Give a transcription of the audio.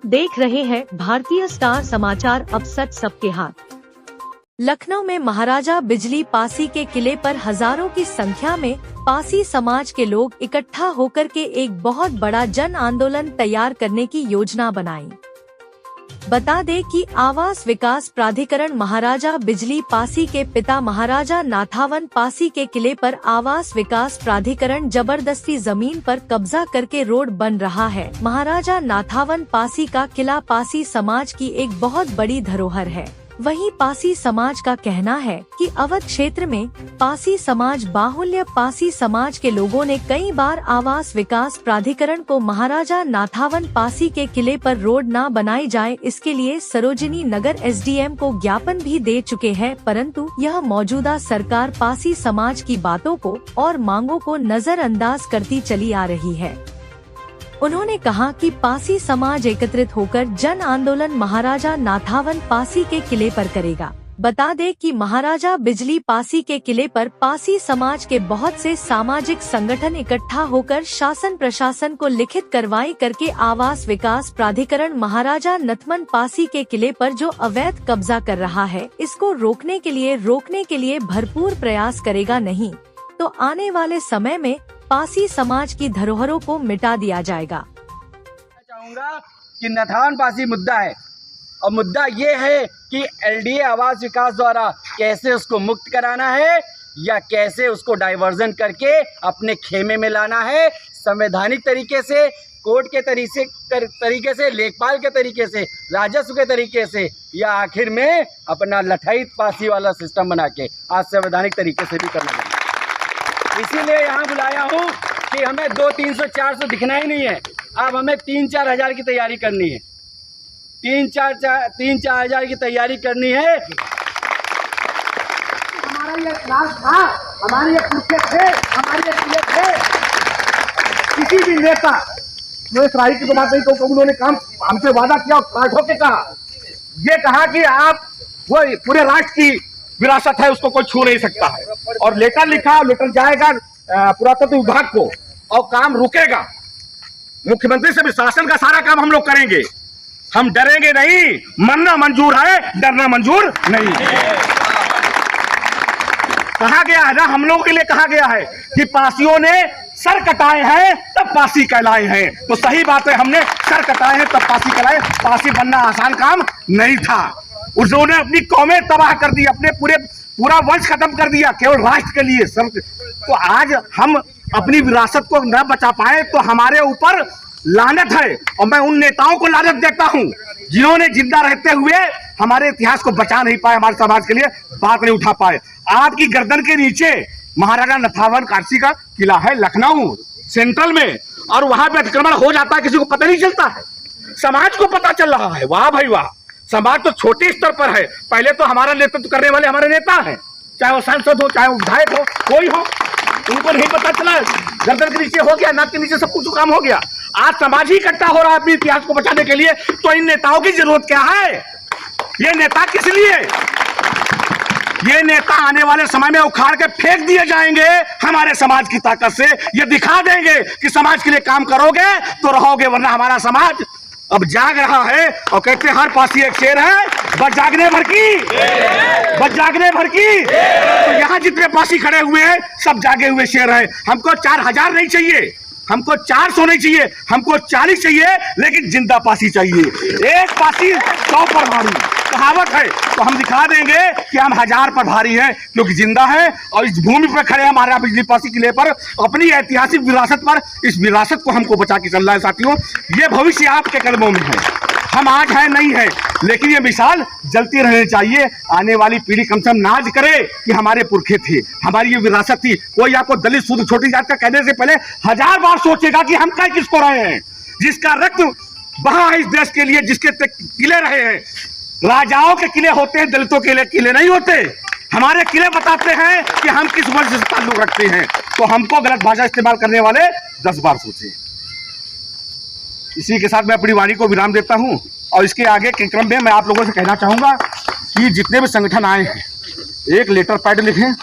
आप देख रहे हैं भारतीय स्टार समाचार। अब सच सबके हाथ। लखनऊ में महाराजा बिजली पासी के किले पर हजारों की संख्या में पासी समाज के लोग इकट्ठा होकर के एक बहुत बड़ा जन आंदोलन तैयार करने की योजना बनाई। बता दें कि आवास विकास प्राधिकरण महाराजा बिजली पासी के पिता महाराजा नाथावन पासी के किले पर आवास विकास प्राधिकरण जबरदस्ती जमीन पर कब्जा करके रोड बन रहा है। महाराजा नाथावन पासी का किला पासी समाज की एक बहुत बड़ी धरोहर है। वहीं पासी समाज का कहना है कि अवध क्षेत्र में पासी समाज बाहुल्य पासी समाज के लोगों ने कई बार आवास विकास प्राधिकरण को महाराजा नाथावन पासी के किले पर रोड न बनाई जाए इसके लिए सरोजिनी नगर एसडीएम को ज्ञापन भी दे चुके हैं, परंतु यह मौजूदा सरकार पासी समाज की बातों को और मांगों को नजरअंदाज करती चली आ रही है। उन्होंने कहा कि पासी समाज एकत्रित होकर जन आंदोलन महाराजा नाथावन पासी के किले पर करेगा। बता दें कि महाराजा बिजली पासी के किले पर पासी समाज के बहुत से सामाजिक संगठन इकट्ठा होकर शासन प्रशासन को लिखित कार्रवाई करके आवास विकास प्राधिकरण महाराजा नथमन पासी के किले पर जो अवैध कब्जा कर रहा है इसको रोकने के लिए भरपूर प्रयास करेगा, नहीं तो आने वाले समय में पासी समाज की धरोहरों को मिटा दिया जाएगा। चाहूँगा कि नाथावन पासी मुद्दा है और मुद्दा ये है कि एलडीए आवास विकास द्वारा कैसे उसको मुक्त कराना है या कैसे उसको डाइवर्जन करके अपने खेमे में लाना है, संवैधानिक तरीके से, कोर्ट के तरीके से, लेखपाल के तरीके से, राजस्व के तरीके से, या आखिर में अपना लठाई पासी वाला सिस्टम बना के आज संवैधानिक तरीके से भी करना है। इसीलिए यहाँ बुलाया हूँ कि हमें 200, 300, 400 दिखना ही नहीं है। अब हमें 3-4 हज़ार की तैयारी करनी है। 3-4 हज़ार की तैयारी करनी है। हमारा ये क्लास था, हमारे ये पुरखे थे, हमारे ये किले थे। किसी भी नेता जो इस राही की तो बात नहीं तो उन्होंने काम हमसे वादा किया और काट होके कहा, ये कहा कि आप वो पूरे राष्ट्र की विरासत है उसको कोई छू नहीं सकता है, और लेटर लिखा, लेटर जाएगा पुरातत्व विभाग को और काम रुकेगा। मुख्यमंत्री से भी शासन का सारा काम हम लोग करेंगे, हम डरेंगे नहीं। मरना मंजूर है, डरना मंजूर नहीं। कहा गया है ना, हम लोगों के लिए कहा गया है कि पासियों ने सर कटाए हैं तब पासी कहलाए हैं, तो सही बात है, हमने सर कटाए हैं तब पासी कहलाए। पासी बनना आसान काम नहीं था। उन्होंने अपनी कौमें तबाह कर दी, अपने पूरा वंश खत्म कर दिया केवल राष्ट्र के लिए सब। तो आज हम अपनी विरासत को न बचा पाए तो हमारे ऊपर लानत है, और मैं उन नेताओं को लानत देता हूं जिन्होंने जिंदा रहते हुए हमारे इतिहास को बचा नहीं पाए, हमारे समाज के लिए बात नहीं उठा पाए। आपकी गर्दन के नीचे महाराजा नाथावन पासी का किला है लखनऊ सेंट्रल में, और वहां पे अतिक्रमण हो जाता है, किसी को पता नहीं चलता है, समाज को पता चल रहा है। वाह भाई वाह, समाज तो छोटे स्तर पर है। पहले तो हमारा नेतृत्व करने वाले हमारे नेता हैं, चाहे वो सांसद हो, चाहे वो विधायक हो, कोई हो, उनको नहीं पता चला। गर्दन के नीचे हो गया, नाक के नीचे सब कुछ काम हो गया। आज समाज ही इकट्ठा हो रहा है अपने इतिहास को बचाने के लिए, तो इन नेताओं की जरूरत क्या है? ये नेता किस लिए? ये नेता आने वाले समय में उखाड़ के फेंक दिए जाएंगे हमारे समाज की ताकत से। ये दिखा देंगे कि समाज के लिए काम करोगे तो रहोगे, वरना हमारा समाज अब जाग रहा है। और कहते हैं हर पासी एक शेर है, बस जागने भर की, बस जागने भर की। तो यहाँ जितने पासी खड़े हुए हैं सब जागे हुए शेर हैं। हमको 4000 नहीं चाहिए, हमको 400 नहीं चाहिए, हमको 40 चाहिए, लेकिन जिंदा पासी चाहिए। एक पासी 100 पर भारी कहावत है, तो हम दिखा देंगे कि हम 1000 पर भारी हैं, क्योंकि जिंदा है और इस भूमि पर खड़े हैं हमारा बिजली पासी किले पर, अपनी ऐतिहासिक विरासत पर। इस विरासत को हमको बचा के चलना है साथियों। ये भविष्य आपके कदमों में है, हम आज है नहीं है, लेकिन ये मिसाल जलती रहनी चाहिए। आने वाली पीढ़ी कम से कम नाज करे कि हमारे पुरखे थे, हमारी ये विरासत थी। कोई आपको दलित शूद्र छोटी जात का कहने से पहले 1000 बार सोचेगा कि हम कह किसको रहे हैं। जिसका रक्त बहा है इस देश के लिए, जिसके किले रहे हैं। राजाओं के किले होते हैं, दलितों के लिए किले नहीं होते। हमारे किले बताते हैं कि हम किस वंश से ताल्लुक रखते हैं। तो हमको गलत भाषा इस्तेमाल करने वाले 10 बार सोचे। इसी के साथ मैं अपनी वाणी को विराम देता हूं, और इसके आगे के क्रम में मैं आप लोगों से कहना चाहूंगा कि जितने भी संगठन आए हैं एक लेटर पैड लिखें